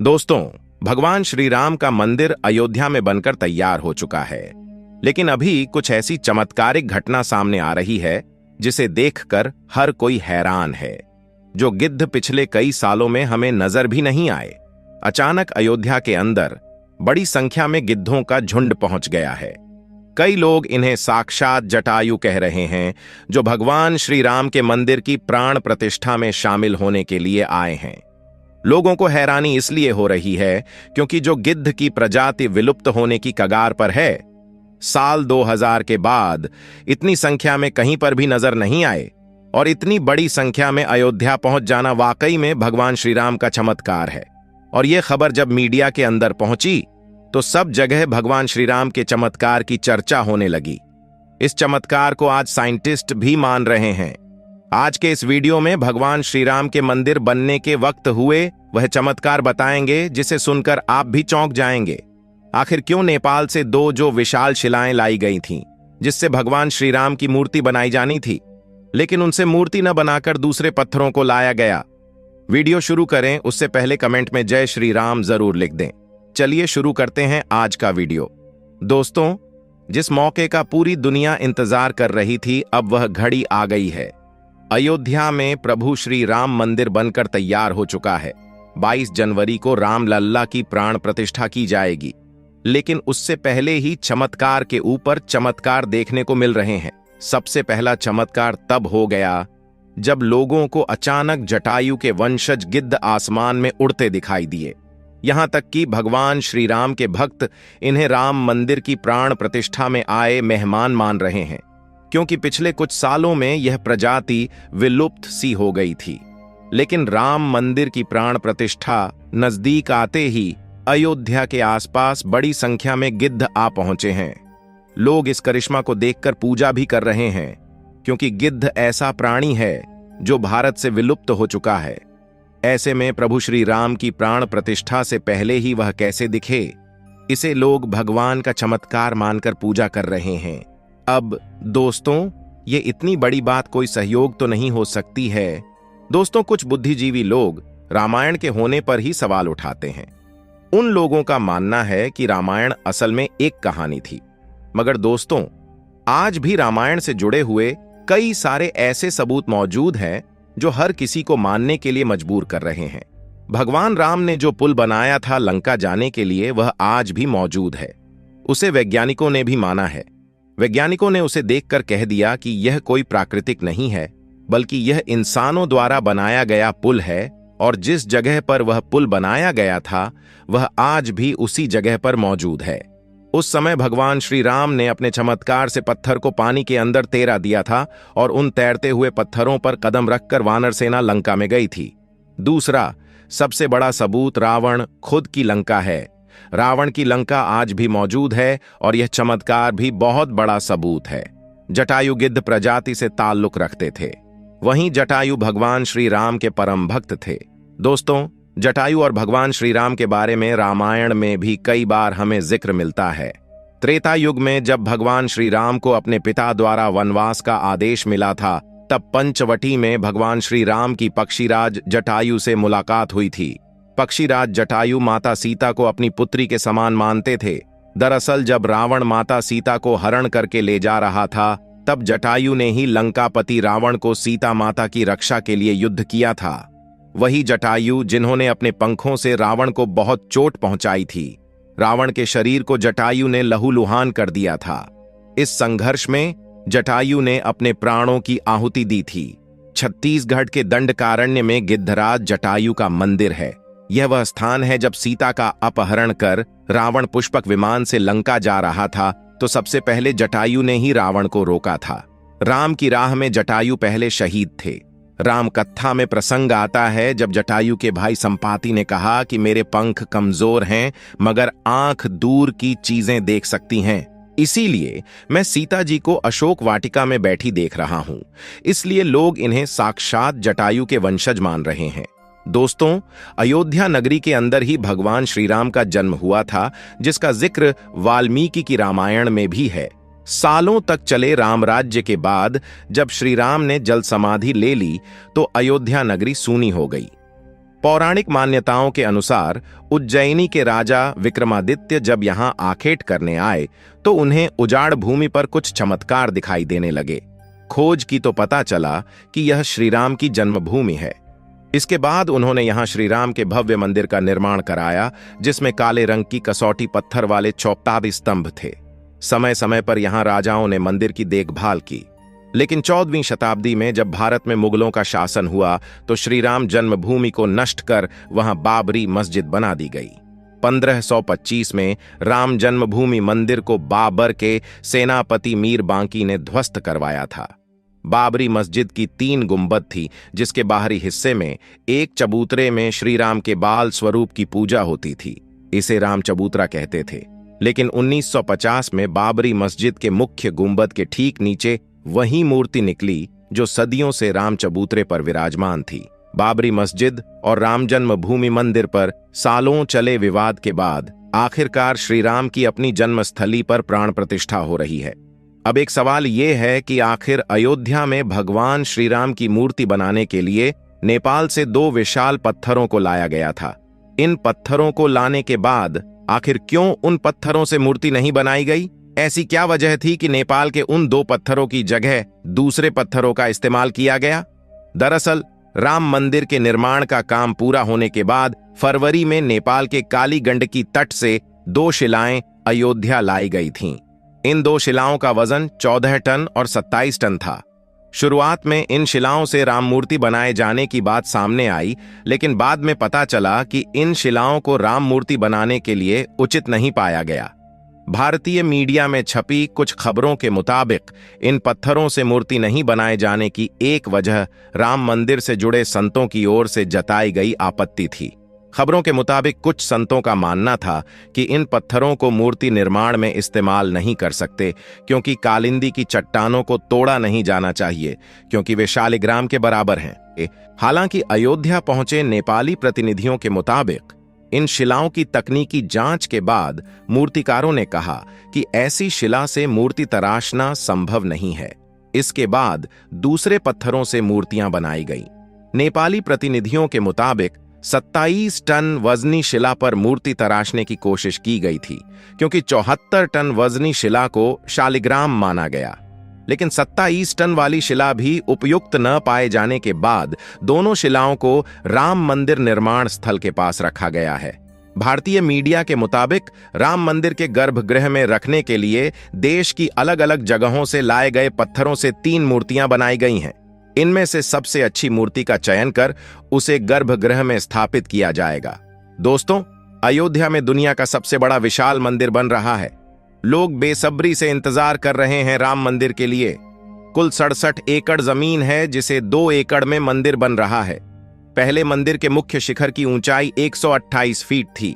दोस्तों, भगवान श्री राम का मंदिर अयोध्या में बनकर तैयार हो चुका है, लेकिन अभी कुछ ऐसी चमत्कारिक घटना सामने आ रही है जिसे देखकर हर कोई हैरान है। जो गिद्ध पिछले कई सालों में हमें नजर भी नहीं आए, अचानक अयोध्या के अंदर बड़ी संख्या में गिद्धों का झुंड पहुंच गया है। कई लोग इन्हें साक्षात जटायु कह रहे हैं, जो भगवान श्री राम के मंदिर की प्राण प्रतिष्ठा में शामिल होने के लिए आए हैं। लोगों को हैरानी इसलिए हो रही है क्योंकि जो गिद्ध की प्रजाति विलुप्त होने की कगार पर है, साल 2000 के बाद इतनी संख्या में कहीं पर भी नजर नहीं आए, और इतनी बड़ी संख्या में अयोध्या पहुंच जाना वाकई में भगवान श्री राम का चमत्कार है। और यह खबर जब मीडिया के अंदर पहुंची तो सब जगह भगवान श्री राम के चमत्कार की चर्चा होने लगी। इस चमत्कार को आज साइंटिस्ट भी मान रहे हैं। आज के इस वीडियो में भगवान श्री राम के मंदिर बनने के वक्त हुए वह चमत्कार बताएंगे जिसे सुनकर आप भी चौंक जाएंगे। आखिर क्यों नेपाल से जो विशाल शिलाएं लाई गई थीं, जिससे भगवान श्री राम की मूर्ति बनाई जानी थी, लेकिन उनसे मूर्ति न बनाकर दूसरे पत्थरों को लाया गया। वीडियो शुरू करें उससे पहले कमेंट में जय श्री राम जरूर लिख दें। चलिए शुरू करते हैं आज का वीडियो। दोस्तों, जिस मौके का पूरी दुनिया इंतजार कर रही थी, अब वह घड़ी आ गई है। अयोध्या में प्रभु श्री राम मंदिर बनकर तैयार हो चुका है। 22 जनवरी को रामलल्ला की प्राण प्रतिष्ठा की जाएगी, लेकिन उससे पहले ही चमत्कार के ऊपर चमत्कार देखने को मिल रहे हैं। सबसे पहला चमत्कार तब हो गया जब लोगों को अचानक जटायु के वंशज गिद्ध आसमान में उड़ते दिखाई दिए। यहां तक कि भगवान श्री राम के भक्त इन्हें राम मंदिर की प्राण प्रतिष्ठा में आए मेहमान मान रहे हैं, क्योंकि पिछले कुछ सालों में यह प्रजाति विलुप्त सी हो गई थी। लेकिन राम मंदिर की प्राण प्रतिष्ठा नजदीक आते ही अयोध्या के आसपास बड़ी संख्या में गिद्ध आ पहुंचे हैं। लोग इस करिश्मा को देखकर पूजा भी कर रहे हैं, क्योंकि गिद्ध ऐसा प्राणी है जो भारत से विलुप्त हो चुका है। ऐसे में प्रभु श्री राम की प्राण प्रतिष्ठा से पहले ही वह कैसे दिखे, इसे लोग भगवान का चमत्कार मानकर पूजा कर रहे हैं। अब दोस्तों, ये इतनी बड़ी बात कोई सहयोग तो नहीं हो सकती है। दोस्तों, कुछ बुद्धिजीवी लोग रामायण के होने पर ही सवाल उठाते हैं। उन लोगों का मानना है कि रामायण असल में एक कहानी थी, मगर दोस्तों, आज भी रामायण से जुड़े हुए कई सारे ऐसे सबूत मौजूद हैं जो हर किसी को मानने के लिए मजबूर कर रहे हैं। भगवान राम ने जो पुल बनाया था लंका जाने के लिए, वह आज भी मौजूद है। उसे वैज्ञानिकों ने भी माना है। वैज्ञानिकों ने उसे देखकर कह दिया कि यह कोई प्राकृतिक नहीं है, बल्कि यह इंसानों द्वारा बनाया गया पुल है, और जिस जगह पर वह पुल बनाया गया था वह आज भी उसी जगह पर मौजूद है। उस समय भगवान श्री राम ने अपने चमत्कार से पत्थर को पानी के अंदर तैरा दिया था, और उन तैरते हुए पत्थरों पर कदम रखकर वानर सेना लंका में गई थी। दूसरा सबसे बड़ा सबूत रावण खुद की लंका है। रावण की लंका आज भी मौजूद है, और यह चमत्कार भी बहुत बड़ा सबूत है। जटायु गिद्ध प्रजाति से ताल्लुक रखते थे, वहीं जटायु भगवान श्री राम के परम भक्त थे। दोस्तों, जटायु और भगवान श्री राम के बारे में रामायण में भी कई बार हमें जिक्र मिलता है। त्रेता युग में जब भगवान श्री राम को अपने पिता द्वारा वनवास का आदेश मिला था, तब पंचवटी में भगवान श्री राम की पक्षीराज जटायु से मुलाकात हुई थी। पक्षीराज जटायु माता सीता को अपनी पुत्री के समान मानते थे। दरअसल जब रावण माता सीता को हरण करके ले जा रहा था, तब जटायु ने ही लंकापति रावण को सीता माता की रक्षा के लिए युद्ध किया था। वही जटायु जिन्होंने अपने पंखों से रावण को बहुत चोट पहुंचाई थी। रावण के शरीर को जटायु ने लहूलुहान कर दिया था। इस संघर्ष में जटायु ने अपने प्राणों की आहुति दी थी। छत्तीसगढ़ के दंडकारण्य में गिद्धराज जटायु का मंदिर है। यह वह स्थान है जब सीता का अपहरण कर रावण पुष्पक विमान से लंका जा रहा था, तो सबसे पहले जटायु ने ही रावण को रोका था। राम की राह में जटायु पहले शहीद थे। राम कथा में प्रसंग आता है जब जटायु के भाई संपाति ने कहा कि मेरे पंख कमजोर हैं, मगर आंख दूर की चीजें देख सकती हैं, इसीलिए मैं सीता जी को अशोक वाटिका में बैठी देख रहा हूं। इसलिए लोग इन्हें साक्षात जटायु के वंशज मान रहे हैं। दोस्तों, अयोध्या नगरी के अंदर ही भगवान श्री राम का जन्म हुआ था, जिसका जिक्र वाल्मीकि की रामायण में भी है। सालों तक चले राम राज्य के बाद जब श्री राम ने जल समाधि ले ली, तो अयोध्या नगरी सूनी हो गई। पौराणिक मान्यताओं के अनुसार उज्जैनी के राजा विक्रमादित्य जब यहां आखेट करने आए तो उन्हें उजाड़ भूमि पर कुछ चमत्कार दिखाई देने लगे। खोज की तो पता चला कि यह श्रीराम की जन्मभूमि है। इसके बाद उन्होंने यहां श्रीराम के भव्य मंदिर का निर्माण कराया, जिसमें काले रंग की कसौटी पत्थर वाले चौताल स्तंभ थे। समय समय पर यहां राजाओं ने मंदिर की देखभाल की, लेकिन 14वीं शताब्दी में जब भारत में मुगलों का शासन हुआ तो श्रीराम जन्मभूमि को नष्ट कर वहां बाबरी मस्जिद बना दी गई। 1525 में राम जन्मभूमि मंदिर को बाबर के सेनापति मीर बांकी ने ध्वस्त करवाया था। बाबरी मस्जिद की 3 गुंबद थी, जिसके बाहरी हिस्से में एक चबूतरे में श्रीराम के बाल स्वरूप की पूजा होती थी। इसे राम चबूतरा कहते थे। लेकिन 1950 में बाबरी मस्जिद के मुख्य गुंबद के ठीक नीचे वही मूर्ति निकली जो सदियों से राम चबूतरे पर विराजमान थी। बाबरी मस्जिद और राम जन्मभूमि मंदिर पर सालों चले विवाद के बाद आखिरकार श्रीराम की अपनी जन्मस्थली पर प्राण प्रतिष्ठा हो रही है। अब एक सवाल यह है कि आखिर अयोध्या में भगवान श्रीराम की मूर्ति बनाने के लिए नेपाल से 2 विशाल पत्थरों को लाया गया था। इन पत्थरों को लाने के बाद आखिर क्यों उन पत्थरों से मूर्ति नहीं बनाई गई? ऐसी क्या वजह थी कि नेपाल के उन 2 पत्थरों की जगह दूसरे पत्थरों का इस्तेमाल किया गया? दरअसल राम मंदिर के निर्माण का काम पूरा होने के बाद फरवरी में नेपाल के काली गंडकी तट से 2 शिलाएं अयोध्या लाई गई थीं। इन 2 शिलाओं का वजन 14 टन और 27 टन था। शुरुआत में इन शिलाओं से राम मूर्ति बनाए जाने की बात सामने आई, लेकिन बाद में पता चला कि इन शिलाओं को राम मूर्ति बनाने के लिए उचित नहीं पाया गया। भारतीय मीडिया में छपी कुछ खबरों के मुताबिक इन पत्थरों से मूर्ति नहीं बनाए जाने की एक वजह राम मंदिर से जुड़े संतों की ओर से जताई गई आपत्ति थी। खबरों के मुताबिक कुछ संतों का मानना था कि इन पत्थरों को मूर्ति निर्माण में इस्तेमाल नहीं कर सकते, क्योंकि कालिंदी की चट्टानों को तोड़ा नहीं जाना चाहिए, क्योंकि वे शालिग्राम के बराबर हैं। हालांकि अयोध्या पहुंचे नेपाली प्रतिनिधियों के मुताबिक इन शिलाओं की तकनीकी जांच के बाद मूर्तिकारों ने कहा कि ऐसी शिला से मूर्ति तराशना संभव नहीं है। इसके बाद दूसरे पत्थरों से मूर्तियां बनाई गईं। नेपाली प्रतिनिधियों के मुताबिक 27 टन वजनी शिला पर मूर्ति तराशने की कोशिश की गई थी, क्योंकि 74 टन वजनी शिला को शालिग्राम माना गया। लेकिन 27 टन वाली शिला भी उपयुक्त न पाए जाने के बाद दोनों शिलाओं को राम मंदिर निर्माण स्थल के पास रखा गया है। भारतीय मीडिया के मुताबिक राम मंदिर के गर्भगृह में रखने के लिए देश की अलग अलग जगहों से लाए गए पत्थरों से 3 मूर्तियां बनाई गई हैं। इनमें से सबसे अच्छी मूर्ति का चयन कर उसे गर्भगृह में स्थापित किया जाएगा। दोस्तों, अयोध्या में दुनिया का सबसे बड़ा विशाल मंदिर बन रहा है। लोग बेसब्री से इंतजार कर रहे हैं राम मंदिर के लिए। कुल 67 एकड़ जमीन है, जिसे 2 एकड़ में मंदिर बन रहा है। पहले मंदिर के मुख्य शिखर की ऊंचाई 128 फीट थी,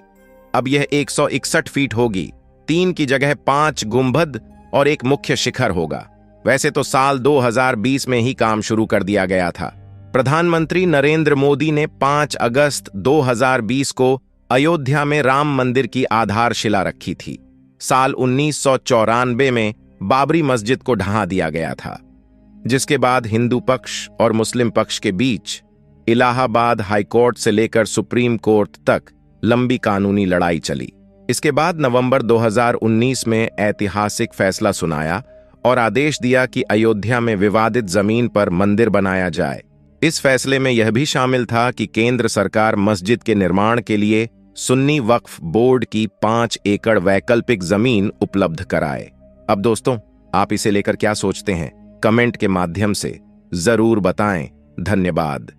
अब यह 161 फीट होगी। 3 की जगह 5 गुंबद और एक मुख्य शिखर होगा। वैसे तो साल 2020 में ही काम शुरू कर दिया गया था। प्रधानमंत्री नरेंद्र मोदी ने 5 अगस्त 2020 को अयोध्या में राम मंदिर की आधारशिला रखी थी। साल 1994 में बाबरी मस्जिद को ढहा दिया गया था, जिसके बाद हिंदू पक्ष और मुस्लिम पक्ष के बीच इलाहाबाद हाईकोर्ट से लेकर सुप्रीम कोर्ट तक लंबी कानूनी लड़ाई चली। इसके बाद नवंबर 2019 में ऐतिहासिक फैसला सुनाया और आदेश दिया कि अयोध्या में विवादित जमीन पर मंदिर बनाया जाए। इस फैसले में यह भी शामिल था कि केंद्र सरकार मस्जिद के निर्माण के लिए सुन्नी वक्फ बोर्ड की 5 एकड़ वैकल्पिक जमीन उपलब्ध कराए। अब दोस्तों, आप इसे लेकर क्या सोचते हैं? कमेंट के माध्यम से जरूर बताएं। धन्यवाद।